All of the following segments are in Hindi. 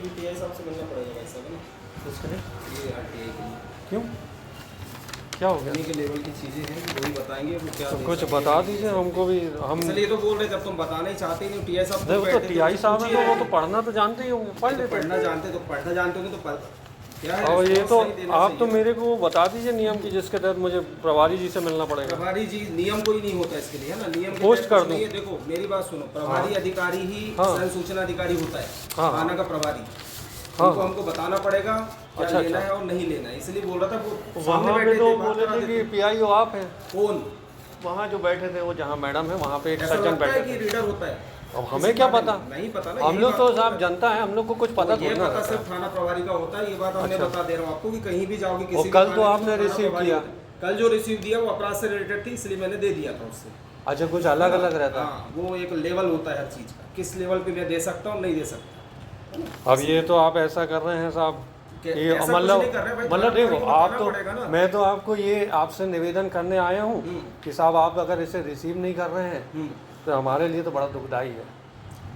इसके लिए टीआई साहब से मिलना पड़ेगा भाई साहब, है ना? इसके लिए ये आरटीआई के लिए क्यों, क्या हो गया? इन्हीं के लेवल की चीज़ें हैं, वही बताएंगे वो क्या तो दे कुछ सकते बता हैं। दीजिए हमको भी, हम इसलिए तो बोल रहे जब तुम बताना ही चाहते नहीं, टीआई साहब देखो तो बैठे थे, टीआई उनसे साहब है पूछिए। तो वो तो पढ़ना तो जानते ही होंगे, पढ़ तो लेते पढ़ना हैं। जानते तो पढ़ना जानते होंगे तो क्या है, और ये तो response सही देना आप तो चाहिए। मेरे को बता दीजिए नियम की, जिसके तहत मुझे प्रभारी जी से मिलना पड़ेगा। प्रभारी जी नियम कोई नहीं होता इसके लिए, है ना? नियम के पोस्ट तहत कर कुछ दूं। नहीं है। देखो मेरी बात सुनो, प्रभारी अधिकारी ही हाँ। स्वयं सूचना अधिकारी होता है, हाँ। थाना का प्रभारी। हाँ। उनको हमको बताना पड़ेगा क्या अच्छा, लेना अच्छा। है और नहीं लेना है, इसलिए बोल रहा था वो सामने वहाँ पे बैठे तो थे, बात बोले करा थे कि देते। पीआईओ आप हैं, कौन वहाँ जो बैठे थे वो जहाँ मैडम है वहाँ पे एक ऐसा सज्जन लगता है बैठे कि थे। रीडर होता है? अब हमें क्या पता, नहीं पता ना, हम यही लोग बात तो बोल साहब रहे जनता है, हम लोग को कुछ पता हैं। ये थोड़ी ना पता रहता सिर्फ है। थाना प्रभारी का होता है, ये बात हमने अच्छा। बता दे रहा हूँ आपको कि कहीं भी जाओगे किसी और भी कल थाने तो में, आपने थाना रिसीव प्रभारी किया। होता है। कल जो रिसीव दिया वो अपराध से रिलेटेड थी, इसलिए मैंने दे दिया था उससे। अच्छा, कुछ अलग अलग रहता है। हाँ, वो एक लेवल होता है हर चीज़ का, किस लेवल पे मैं दे सकता हूँ नहीं दे सकता। अब ये तो आप ऐसा कर रहे हैं साहब, ये ऐसा कुछ मतलब नहीं कर रहे भाई, मतलब थाना देखो प्रभारी को आप बताना तो, पड़ेगा ना। मैं तो आपको ये आपसे निवेदन करने आया हूँ कि साहब आप अगर इसे रिसीव नहीं कर रहे हैं तो हमारे लिए तो बड़ा दुखदाई है।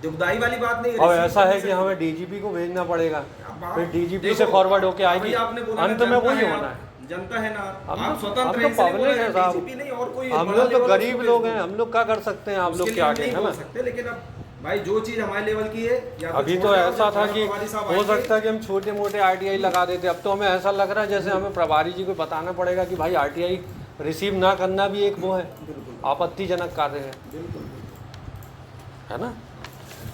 दुखदाई वाली बात नहीं है, और receive ऐसा है करने कि से- हमें डीजीपी को भेजना पड़ेगा, बात- फिर डीजीपी देखो, से फॉरवर्ड होके अभी आएगी, आपने बोला अंत ना, में जनता वही है होना आप, है। जनता है ना, हम आप तो स्वतंत्र हैं, इसलिए पब्लिक है साहब, DGP नहीं और कोई हम बड़ा लोग तो लेवल गरीब उसको लोग भेज हैं, दो। हम लोग क्या कर सकते हैं आप उसके लोग लिए के हम आगे, नहीं है बोल ना? सकते, लेकिन अब भाई जो चीज़ हमारे लेवल की है या तो अभी छोड़ तो दो, ऐसा था थाना कि प्रभारी साहब हो आएंगे। सकता है कि हम छोटे मोटे आरटीआई लगा देते, अब तो हमें ऐसा लग रहा है जैसे हमें प्रभारी जी को बताना पड़ेगा कि भाई आरटीआई रिसीव ना करना भी एक वो है, आपत्तिजनक कार्य है, बिल्कुल। है ना?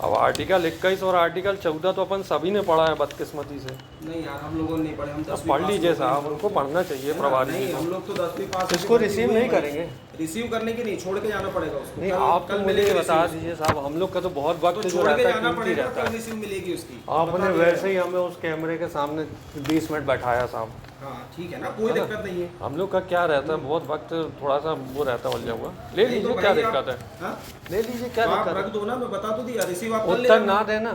अब आर्टिकल 21 और आर्टिकल 14 तो अपन सभी ने पढ़ा है बदकिस्मती से। नहीं यार, हम लोगों ने नहीं पढ़े, हम 10वीं पढ़ पास लीजिए हो गए। साहब, उनको पढ़ना चाहिए प्रभारी जी नहीं, को। हम लोग तो 10वीं पास इसको रिसीव नहीं करेंगे। रिसीव करने की नहीं, छोड़ के जाना पड़ेगा उसको। नहीं, कल- आप तो कल मुझे मिलेगी बता receive। दीजिए साहब, हम लोग का तो बहुत वक्त तो जो छोड़ के रहता है जाना कीमती पड़ेगा, रहता तब है। रिसीव मिलेगी उसकी। आपने बता दे वैसे रहा ही हमें उस कैमरे के सामने 20 मिनट बैठाया साहब। हूँ। हाँ ठीक है ना, कोई दिक्कत नहीं है। हम लोग का क्या रहता है, बहुत वक्त थोड़ा सा वो रहता है उलझा हुआ। ले नहीं तो लीजिए, क्या भाई दिक्कत है? हाँ? ले लीजिए, क्या तो आप दिक्कत रख है? दो ना, मैं बता तो दिया, रिसीव आप कल ले उत्तर जाना। ना देना,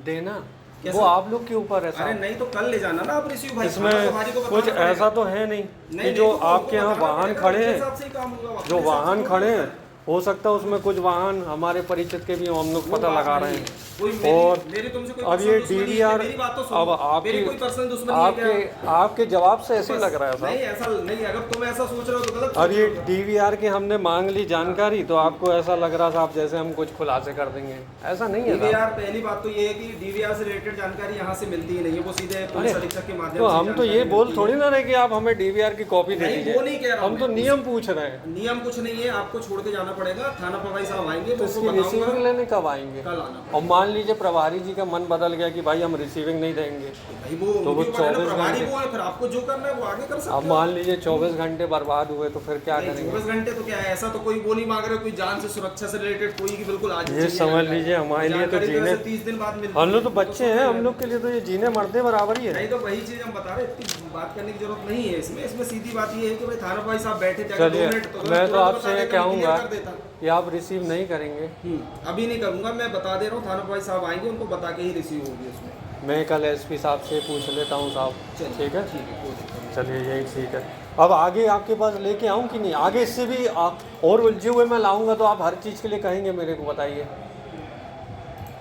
देना कैसा? वो आप लोग के ऊपर है अरे साहब। नहीं तो कल ले जाना ना आप रिसीव भाई, इसमें थाना प्रभारी को बताना कुछ पड़ेगा। ऐसा तो है नहीं नहीं, कि जो तो आपके यहाँ उनको बताना वाहन पड़ेगा, खड़े उनके हैं, हिसाब से ही काम होगा, जो अपने हिसाब वाहन से खड़े थोड़ी हैं, हो सकता है उसमें कुछ वाहन हमारे परिचित के भी हों, हम लोग वो पता बात लगा नहीं रहे है। हैं। कोई और मेरी तुमसे कोई अब ये पर्सनल दुश्मनी नहीं है, डीवीआर, मेरी बात तो सुनो। अब मेरी कोई पर्सनल दुश्मनी है क्या? आपके जवाब से ऐसे लग रहा है नहीं साहब। ऐसा नहीं, अगर तुम ऐसा सोच रहे हो तो गलत अब सोच ये रहे हो। डीवीआर की हमने मांग ली जानकारी, तो आपको ऐसा लग रहा साहब जैसे हम कुछ खुलासे कर देंगे, ऐसा नहीं है साहब। डीवीआर पहली बात तो ये है कि डीवीआर से रिलेटेड जानकारी यहाँ से मिलती ही नहीं है, वो सीधे पुलिस अधीक्षक के माध्यम तो से हम तो ये जानकारी बोल मिलती थोड़ी है। ना रहे कि आप हमें डीवीआर की कॉपी दे नहीं, वो नहीं कह दीजिए, रहा हम हूँ तो मैं। नियम पूछ रहे हैं। नियम कुछ नहीं है, आपको छोड़ के जाना पड़ेगा, थाना प्रभारी साहब आएंगे, तो मैं इसकी उसको रिसीविंग बताऊंगा, लेने कब आएंगे? कल आना। और मान लीजिए प्रभारी जी का मन बदल गया कि भाई हम रिसीविंग नहीं देंगे, भाई वो तो वो उनके ऊपर है ना, 24 प्रभारी घंटे- वो है, फिर आपको जो करना है वो आगे कर सकते अब मान लीजिए 24 घंटे बर्बाद हुए तो फिर क्या करेंगे? 24 घंटे तो क्या है, ऐसा तो कोई वो नहीं मांग रहे, कोई जान से सुरक्षा से रिलेटेड कोई की बिल्कुल आज ये समझ लीजिए हमारे लिए तो जीने, 30 दिन बाद मिलती हम लोग है। तो बच्चे हैं, हम लोग के लिए तो ये जीने मरते बराबर ही है। नहीं तो वही चीज हम बता रहे, इतनी बात करने की जरूरत नहीं है इसमें। इसमें सीधी बात ये है कि भाई थाना भाई साहब बैठे थे, चलिए, मैं तो मैं तो आपसे बता ये देता, मैं कहूँगा clear कर देता। कि आप रिसीव नहीं करेंगे। अभी नहीं करूंगा, मैं बता दे रहा हूँ, थाना भाई साहब आएंगे, उनको बता के ही रिसीव होगी उसमें। मैं कल एसपी साहब से पूछ लेता हूँ साहब, चलिए, ठीक है? ठीक है, कोई दिक्कत नहीं। चलिए यही ठीक है। अब आगे आपके पास लेके आऊँ कि नहीं? आगे इससे भी और उलझे हुए मैं लाऊंगा तो आप हर चीज़ के लिए कहेंगे मेरे को, बताइए।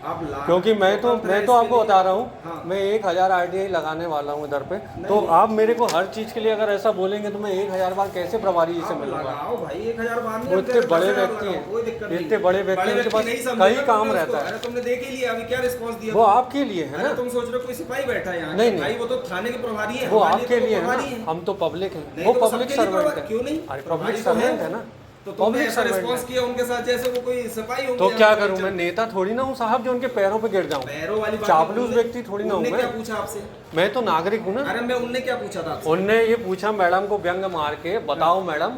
आप क्योंकि मैं तो आपको बता रहा हूँ, हाँ। मैं 1000 आरटीआई लगाने वाला हूँ इधर पे, तो आप मेरे को हर चीज़ के लिए अगर ऐसा बोलेंगे तो मैं 1000 बार कैसे प्रभारी जी से आप मिलूंगा? लगाओ भाई, 1000 बाद वो इतने बड़े व्यक्ति हैं, कोई दिक्कत नहीं। इतने बड़े व्यक्ति हैं, उनके पास नहीं समझे कई ना काम तुमने रहता उसको। है। अरे तुमने देख ही लिया, अभी क्या रिस्पांस दिया? वो आपके लिए है अरे ना, तुम सोच रहे हो कोई सिपाही बैठा है यहाँ? नहीं, नहीं। भाई वो तो थाने के प्रभारी है, वो हमारे आपके तो लिए है प्रभारी ना, है। हम तो पब्लिक हैं, नहीं वो तो पब्लिक सबके लिए सर्वेंट प्रभारी- क्यों नहीं? है। अरे प्रभारी पब्लिक तो है। सर्वेंट है ना, तो तुमने पब्लिक ऐसा सर्वेंट रिस्पांस है। किया उनके साथ जैसे वो कोई सिपाही होंगे। तो क्या यहाँ करूं पे मैं? नेता थोड़ी ना हूँ साहब जो उनके पैरों पे गिर जाऊं। पैरों वाली बात चापलूस उनने- व्यक्ति थोड़ी ना हूं उनने मैं। क्या पूछा आपसे? मैं तो नागरिक हूँ ना। अरे मैं उनने क्या पूछा था आपसे? उनने ये पूछा मैडम को व्यंग मार के, बताओ मैडम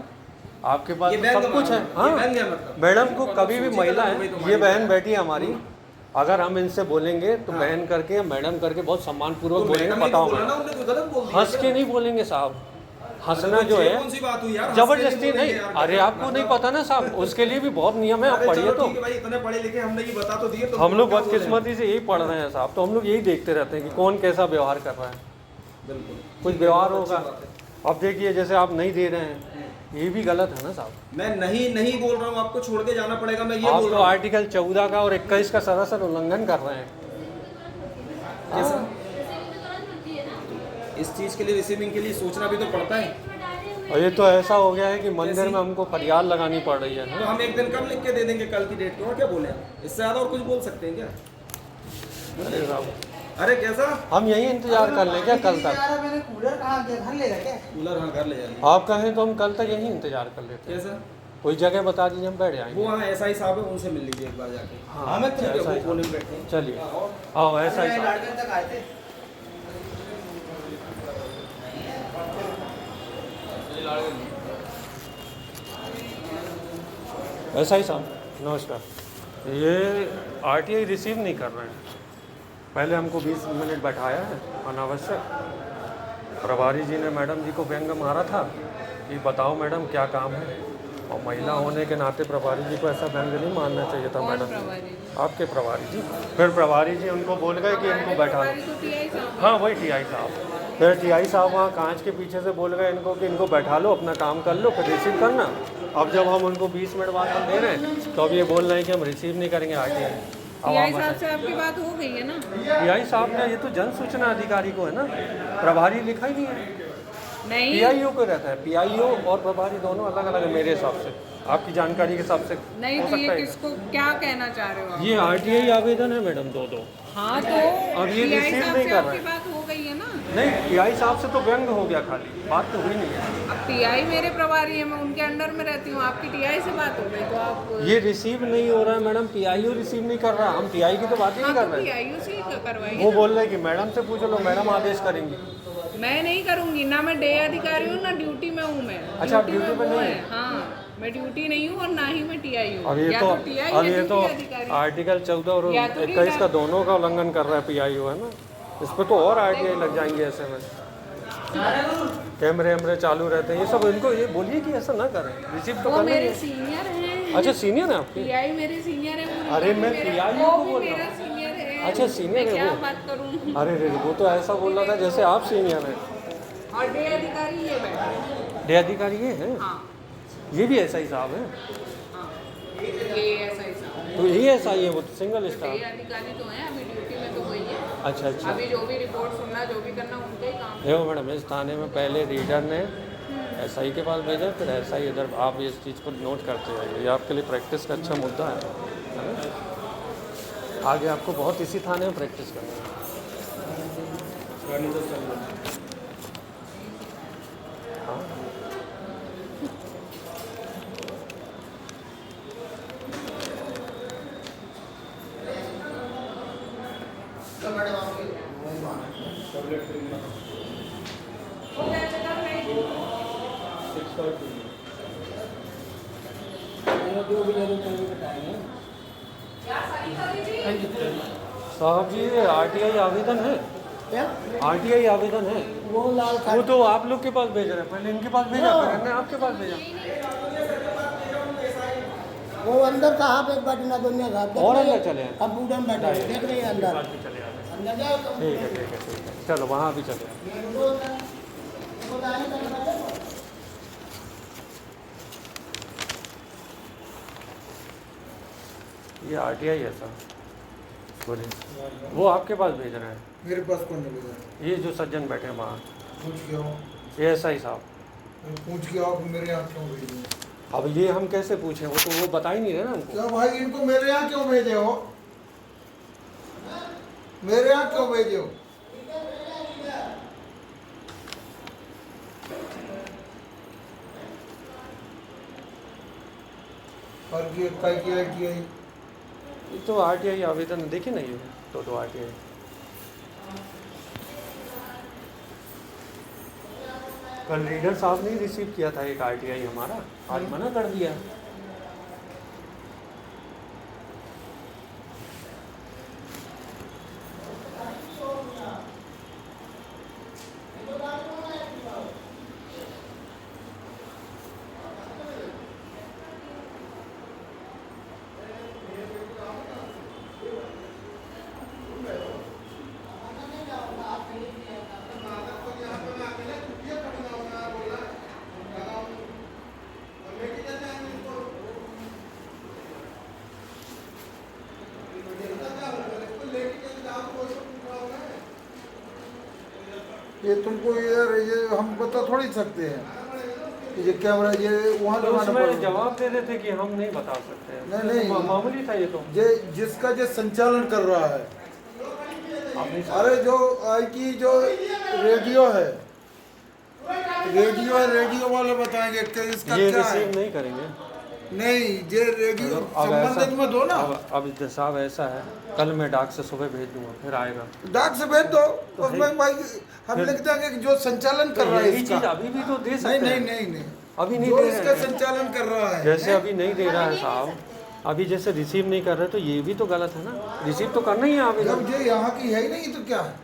आपके पास ये तो व्यंग सब कुछ है। मारा, हाँ, ये व्यंग है मतलब। मैडम को कभी भी सोची महिला गलत हो गई है, तुम्हारी ये बहन बात। बैठी है हमारी, अगर हम इनसे बोलेंगे तो बहन करके या मैडम करके बहुत सम्मान पूर्वक तो बोलेंगे, मैडम ही तो बताओ बोला ना, मैडम। उनने कोई गलत बोल दिया हंस क्या? के नहीं बोलेंगे साहब, हंसना तो जो ये है कौन सी बात हुई यार? हंस के जबरदस्ती बोलेंगे नहीं। यार, अरे आपको नहीं पता ना साहब, उसके लिए भी बहुत नियम है, आप अरे पढ़िए चलो तो। ठीक है भाई, इतने पढ़े लिखे हमने ये बता तो दिए, तो हम लोग क्या बोले? बदकिस्मती से यही पढ़ रहे हैं साहब, तो हम लोग यही देखते रहते हैं कि कौन कैसा व्यवहार कर रहा है। बिल्कुल कुछ व्यवहार बहुत अच्छी होगा। बात है। अब देखिए जैसे आप नहीं दे रहे हैं, ये भी गलत है ना साहब। मैं नहीं बोल रहा हूँ, आपको छोड़ के जाना पड़ेगा, मैं ये आप बोल तो रहा हूँ। आर्टिकल 14 का और 21 का सरासर उल्लंघन कर रहे हैं। कैसा? इस चीज़ के लिए, रिसीविंग के लिए सोचना भी तो पड़ता है। और ये तो ऐसा हो गया है कि मंदिर में हमको फरियाद लगानी पड़ रही है तो ना। हम एक दिन कम लिख के दे देंगे कल की डेट को, और क्या बोले? इससे ज़्यादा और कुछ बोल सकते हैं क्या? अरे साहब, अरे कैसा? हम यहीं इंतजार कर लें क्या कल तक? मैंने कूलर कहाँ गया, घर ले गया क्या? कूलर हाँ घर ले जाइए। आप कहें तो हम कल तक यहीं इंतजार कर लेते हैं। कैसा? कोई जगह बता दीजिए, हम बैठ जाएंगे। वो हाँ ऐसा ही साहब है, उनसे मिल लीजिए एक बार जाके। हाँ, मैं ठीक है, ऐसा ही वो कोने में बैठे हैं। चलिए, आओ ऐसा ही साहब। लाड़कन तक आए थे। ऐसा ही साहब, नमस्कार। ये आरटीआई रिसीव नहीं कर रहे हैं। पहले हमको 20 मिनट बैठाया है अनावश्यक। प्रभारी जी ने मैडम जी को व्यंग मारा था कि बताओ मैडम क्या काम है, और महिला होने के नाते प्रभारी जी को ऐसा व्यंग नहीं मारना चाहिए था मैडम। आपके प्रभारी जी। फिर प्रभारी जी उनको बोल गए कि इनको बैठा लो। हाँ वही टीआई साहब। फिर टीआई साहब वहाँ कांच के पीछे से बोल गए इनको कि इनको बैठा लो, अपना काम कर लो, फिर रिसीव करना। अब जब हम उनको 20 मिनट बाद हम दे रहे हैं तो अब ये बोल रहे हैं कि हम रिसीव नहीं करेंगे आरटीआई। टीआई साहब से आपकी बात हो गई है ना? टीआई साहब ने, ये तो जन सूचना अधिकारी को है ना, प्रभारी लिखा ही नहीं है। नहीं, पीआईओ को रहता है, पीआईओ और प्रभारी दोनों अलग अलग है मेरे हिसाब से, आपकी जानकारी के हिसाब से नहीं हो तो ये सकता है। किसको क्या कहना चाह रहे हो आप? ये आरटीआई आवेदन है मैडम, दो हाँ तो अब ये टीआई रिसीव साहब नहीं से कर आपकी रहे। बात हो गई है ना? नहीं, टीआई साहब से तो व्यंग हो गया, खाली बात तो हुई नहीं है। अब टीआई मेरे प्रभारी है, मैं उनके अंडर में रहती हूँ, आपकी टीआई से बात हो गई तो आप ये रिसीव नहीं हो रहा है मैडम, पीआईओ रिसीव नहीं कर रहा, हम टीआई की तो बात ही नहीं कर रहे हैं। टीआईओ से ही करवाइए। वो बोल रहे हैं कि मैडम से पूछ लो, मैडम आदेश करेंगी। मैं नहीं करूँगी ना, मैं डे अधिकारी हूँ ना ड्यूटी में हूँ मैं। अच्छा, आप ड्यूटी में पे वो नहीं है, हाँ मैं ड्यूटी नहीं हूँ और ना ही मैं टीआई हूँ। अब ये या तो टीआई अब या ये तो ड्यूटी अधिकारी। आर्टिकल 14 और या तो 21 का दोनों का उल्लंघन कर रहा है पीआईओ, है ना। इस पर तो और आरटीआई लग जाएंगे ऐसे में। कैमरे वैमरे चालू रहते हैं, ये सब इनको ये बोलिए कि ऐसा ना करें, रिसीव तो वो करना ही मेरे है। सीनियर हैं। अच्छा सीनियर है आपके? टीआई मेरे सीनियर है। वो अरे मैं मेरा- PIO वो को भी बोल रहा मेरा हूँ। सीनियर है। अच्छा, सीनियर मैं है क्या वो? बात करूँ? अरे रे, वो तो ऐसा बोल रहा था जैसे आप सीनियर हैं। और डे अधिकारी ये बैठे। डे अधिकारी ये हैं? हाँ ये भी ऐसा ही साहब है? हाँ ये ऐसा ही साहब। तो यही ऐसा ही है, वो तो सिंगल डे स्टाफ। अधिकारी तो हैं, अभी ड्यूटी में तो वही है। अच्छा अच्छा। अभी जो भी रिपोर्ट सुनना, जो भी करना उनका ही काम है। देखो मैडम, इस थाने में पहले रीडर ने एसआई के पास भेजा, फिर एसआई इधर। आप इस चीज़ को नोट करते जाइए, ये आपके लिए प्रैक्टिस का अच्छा मुद्दा है ना। आगे आपको बहुत इसी थाने में प्रैक्टिस करनी है। हाँ साहब जी, ये आरटीआई आवेदन है? क्या? आरटीआई आवेदन है? वो लाल वो तो आप लोग के पास भेज रहे हैं, पहले इनके पास भेजा, फिर इन्होंने आपके पास भेजा। वो अंदर साहब एक बटना दुनिया साहब और अंदर चले आए? कंप्यूटर में बैठे हैं, देख रहे हैं अंदर बात भी चले आ रहे अंदर जाओ हैं। ठीक है ठीक है ठीक है, चलो वहाँ भी चले आए। ये आरटीआई है सर, बोलिए। वो आपके पास भेज रहे हैं, मेरे पास कौन नहीं भेजा? ये जो सज्जन बैठे हैं वहाँ, पूछ के आओ, ये एसआई साहब। पूछ के आओ कि मेरे यहाँ क्यों भेजे? अब ये हम कैसे पूछें, वो तो वो बता ही नहीं रहे ना हमको। क्या भाई, इनको मेरे यहाँ क्यों भेजे हो? मेरे यहाँ क्यों भेजे हो? और ये काय की आईटीआई? ये तो आरटीआई आवेदन देखिए ना, ये दो आरटीआई। कल रीडर साहब ने रिसीव किया था एक आरटीआई हमारा, आज मना कर दिया। ये तुमको यार ये हम बता थोड़ी सकते हैं ये कैमरा ये वहाँ तो लगाना उसमें पड़ेगा। जवाब दे देते कि हम नहीं बता सकते। नहीं। मामूली था ये तो। ये जिसका जो संचालन कर रहा है, अरे जो आई की जो रेडियो है, रेडियो वाले बताएंगे कि इसका ये क्या है। रिसीव नहीं करेंगे। नहीं ये रेडियो अब संबंधित में दो ना। अब साहब ऐसा है, कल मैं डाक से सुबह भेज दूंगा, फिर आएगा। डाक से भेज दो उसमें भाई हम लिख देंगे कि जो संचालन कर रहा है यही इसका। चीज अभी भी तो दे नहीं सकते नहीं हैं। नहीं नहीं अभी नहीं जो दे रहे इसका हैं। संचालन कर रहा है, जैसे अभी नहीं दे रहा है साहब, अभी जैसे रिसीव नहीं कर रहे तो ये भी तो गलत है ना। रिसीव तो करना ही है आवेदन। जब ये यहाँ की है ही नहीं तो क्या है।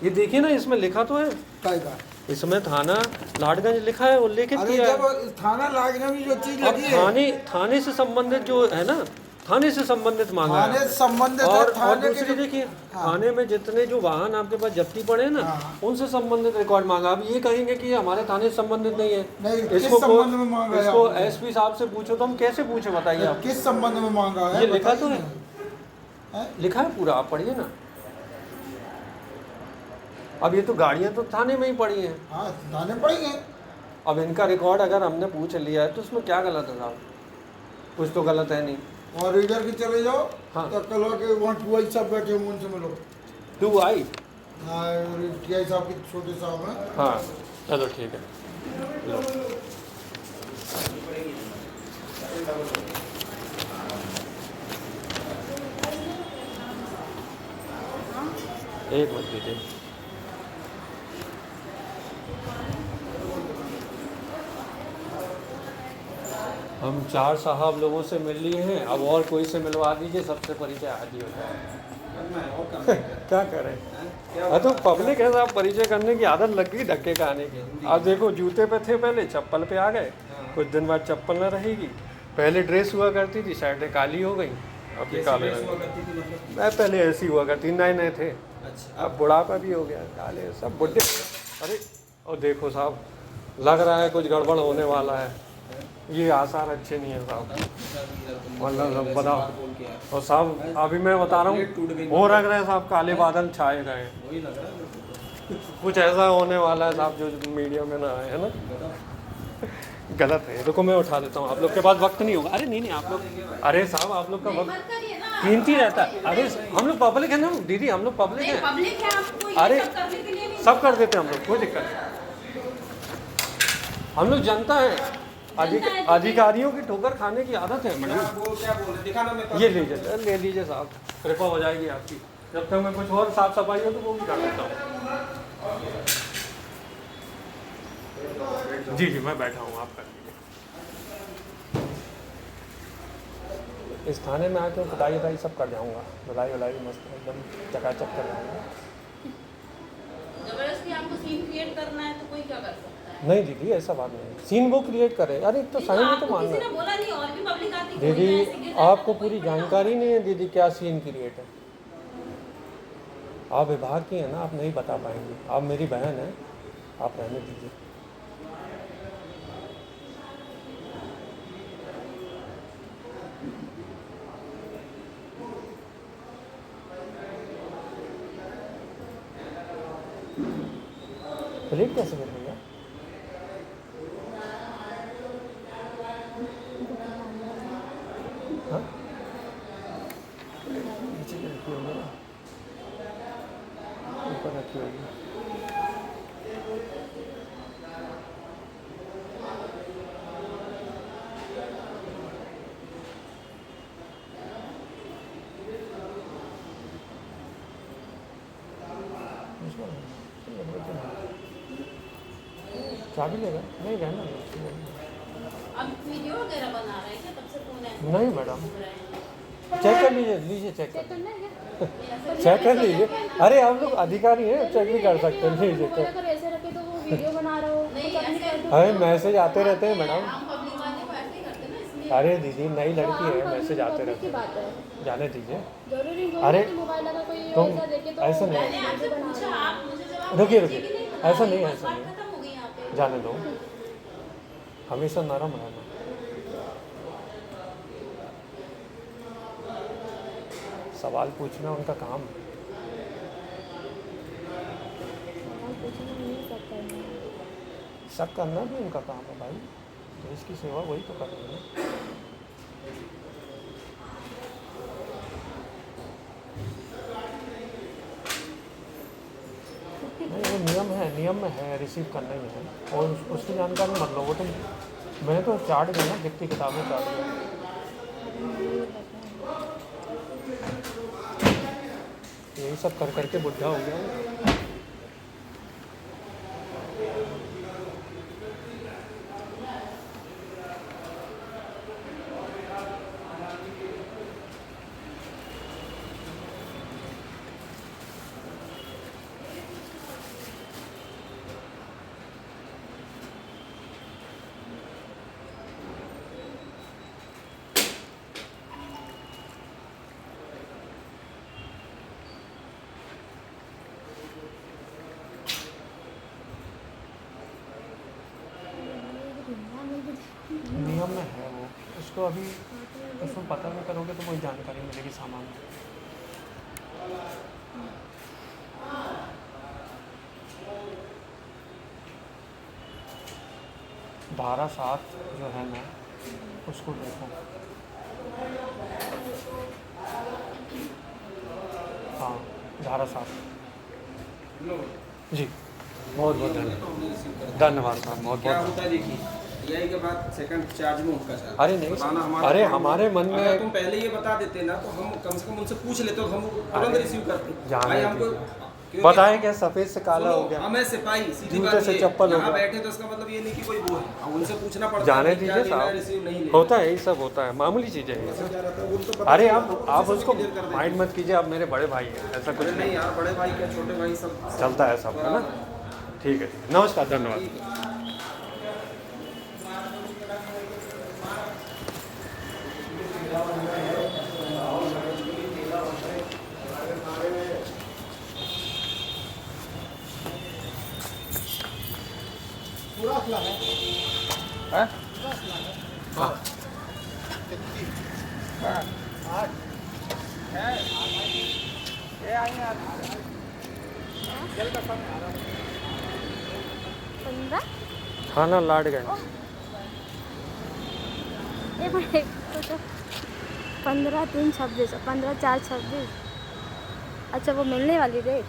ये देखिए ना, इसमें लिखा तो है, काय का इसमें थाना लाडगंज लिखा है, उल्लेखित अरे किया है। जब थाना लाजगंज में जो चीज अब लगी है, थाने से संबंधित जो है ना, थाने से संबंधित मांगा थाने है। से संबंधित है, और थाने के दूसरी जो- देखिए, हाँ। थाने में जितने जो वाहन आपके पास जब्ती पड़े हैं ना, हाँ। उनसे संबंधित रिकॉर्ड मांगा। अब ये कहेंगे कि हमारे थाने से संबंधित नहीं है। नहीं, किस संबंध में मांगा है इसको आपने? एसपी साहब से पूछो तो हम कैसे पूछे, बताइए आप। किस संबंध में मांगा है ये लिखा तो बताइए है, ना। लिखा है पूरा, आप पढ़िए ना। अब ये तो गाड़ियां तो थाने में ही पड़ी हैं। हाँ थाने पड़ेंगे। अब इनका रिकॉर्ड अगर हमने पूछ लिया है तो उसमें क्या गलत है साहब? कुछ तो गलत है नहीं। और रीडर के चले जाओ, हाँ। तो कल के वहाँ टूआई साहब बैठे होंगे उनसे मिलो। तू आई? हाँ टीआई साहब के छोटे साहब हैं। हाँ चलो ठीक है, लो। एक मिनट दीजिए। हम 4 साहब लोगों से मिल लिए हैं, अब और कोई से मिलवा दीजिए, सबसे परिचय आदि होता है। क्या करें? हाँ तो पब्लिक है साहब, परिचय करने की आदत लग गई धक्के का आने की। अब देखो जूते पे थे पहले, चप्पल पे आ गए, कुछ दिन बाद चप्पल न रहेगी। पहले ड्रेस हुआ करती थी, शर्टें काली हो गई, अब ये काले रंग। मैं पहले ऐसी हुआ करती, नए नए थे। अच्छा अब बुढ़ापा भी हो गया, काले सब बुढ़े। अरे और देखो साहब, लग रहा है कुछ गड़बड़ होने वाला है। ये आसार अच्छे नहीं है साहब, मतलब बताओ। और साहब अभी मैं बता रहा हूँ, वो लग रहा है साहब, काले बादल छाए गए हैं। वही लग रहा है। कुछ ऐसा होने वाला है साहब जो मीडिया में ना आए, है ना। गलत है, रुको मैं उठा देता हूँ। आप लोग के पास वक्त नहीं होगा। अरे नहीं नहीं, आप लोग, अरे साहब आप लोग का वक्त कीमती रहता है। अरे हम लोग पब्लिक है ना दीदी, हम लोग पब्लिक है। पब्लिक है, आपको ये अरे सब करने के लिए नहीं। सब कर देते हैं हम लोग, कोई दिक्कत नहीं। हम लोग जनता है, अधिकारियों की ठोकर खाने की आदत है मैडम। वो क्या बोल रहे, दिखाना मैं ये लीजिए, ले लीजिए साहब, कृपा हो जाएगी आपकी। जब तक मैं कुछ और साफ सफाई हो तो वो भी कर देता हूँ। जी जी मैं बैठा हूँ, आप कर लीजिए। इस थाने में आके धुलाई वुलाई सब कर जाऊँगा, धुलाई वुलाई मस्त एकदम चकाचक कर जाऊँगा। जबरदस्ती आपको सीन क्रिएट करना है तो कोई क्या कर सकता है? नहीं दीदी ऐसा बात नहीं, सीन वो क्रिएट करे। अरे एक तो साइन में तो आपको मानना किसी ने बोला नहीं, और भी पब्लिक आती है, कोई ऐसे दीदी, गिर आपको जाता है, पूरी कोई पड़ा जानकारी नहीं है दीदी क्या सीन क्रिएट है। आप विभाग की है ना, आप नहीं बता पाएंगे। आप मेरी बहन है, आप रहने दीजिए। प्लेट कैसे कर भैया? हाँ नीचे रखी होगी ना, ऊपर रखी होगी। चाबी लेगा? नहीं रहना नहीं। अब वीडियो वगैरह बना रहे हैं क्या? तब से फोन है नहीं मैडम, चेक कर लीजिए, लीजिए चेक कर, ऐसा चेक कर लीजिए। अरे आप लोग अधिकारी हैं, चेक भी कर सकते हैं। लीजिए चेक। अगर ऐसे रखे तो वो वीडियो बना रहा हो नहीं, कुछ अपनी ऐसे- कर दो। अरे मैसेज आते रहते हैं मैडम। हम पब्लिक वाले को ऐसे ही करते हैं ना, इसलिए अरे दीदी नई तो लड़की आम है, पब्लिक- मैसेज आते पब्लिक रहते की बात है, हैं, जाने दीजिए। जरूरी नहीं अरे, है कि मोबाइल अगर कोई तुम ऐसा देखे तो ऐसा नहीं। मैंने आपसे वीडियो बना पूछा, रहा है। आप मुझे जवाब रुकिए दीजिए रुकिए, कि नहीं बता ऐसा रही, नहीं, बस ऐसा बात नहीं, खत्म हो गई यहाँ पे। जाने दो। हमेशा नरम रहना। सवाल पूछना उनका काम। कुछ नहीं सकता है। शक करना भी उनका काम है भाई, देश की सेवा वही तो कर रहे हैं। नहीं, वो नियम में है, रिसीव करना ही है। और उसकी जानकारी मत लो, वो तुम मैं तो चाट गया ना, जितनी किताबें चाट गया। यही सब कर करके बुढ़ा हो गया हूँ। नियम में है वो, उसको अभी उसमें पता नहीं करोगे तो वही जानकारी मिलेगी सामान में। धारा 7 जो है ना, उसको देखो। हाँ, धारा 7 जी। बहुत बहुत धन्यवाद साहब, बहुत क्या बहुत। होता है देखिए, यही के बाद सेकंड चार्ज में उनका चार्ज। अरे नहीं, बताना हमारा अरे काम हमारे है। मन में अगर तुम पहले ये बता देते ना तो हम कम से कम उनसे पूछ लेते, तो हम तुरंत रिसीव करते। जाने भाई हमको दीजिए। क्योंकि- बताएं क्या, सफ़ेद से काला हो गया। हाँ, मैं सिपाही, सीधी जूते बात से ये, चप्पल हो यहाँ गया। बैठे तो इसका मतलब ये नहीं कि कोई वो है। अब उनसे पूछना पड़ता जाने है कि क्या दीजिए लेना है, साहब, रिसीव नहीं लेना। होता है, यही सब होता है, मामूली चीज़ें हैं ये सब। क्या रहता है, उनको पता अरे चला, आप उसी से उसको clear कर देंगे। माइंड मत कीजिए, आप मेरे बड़े भाई हैं, ऐसा कुछ अरे नहीं यार, बड़े भाई क्या छोटे भाई सब चलता है सब, है ना। ठीक है, नमस्कार, धन्यवाद। पूरा खुला है। हैं? हाँ। पंद्रह थाना लाडगंज। एक मिनट तो 15/3/26 15/4/26। अच्छा, वो मिलने वाली डेट।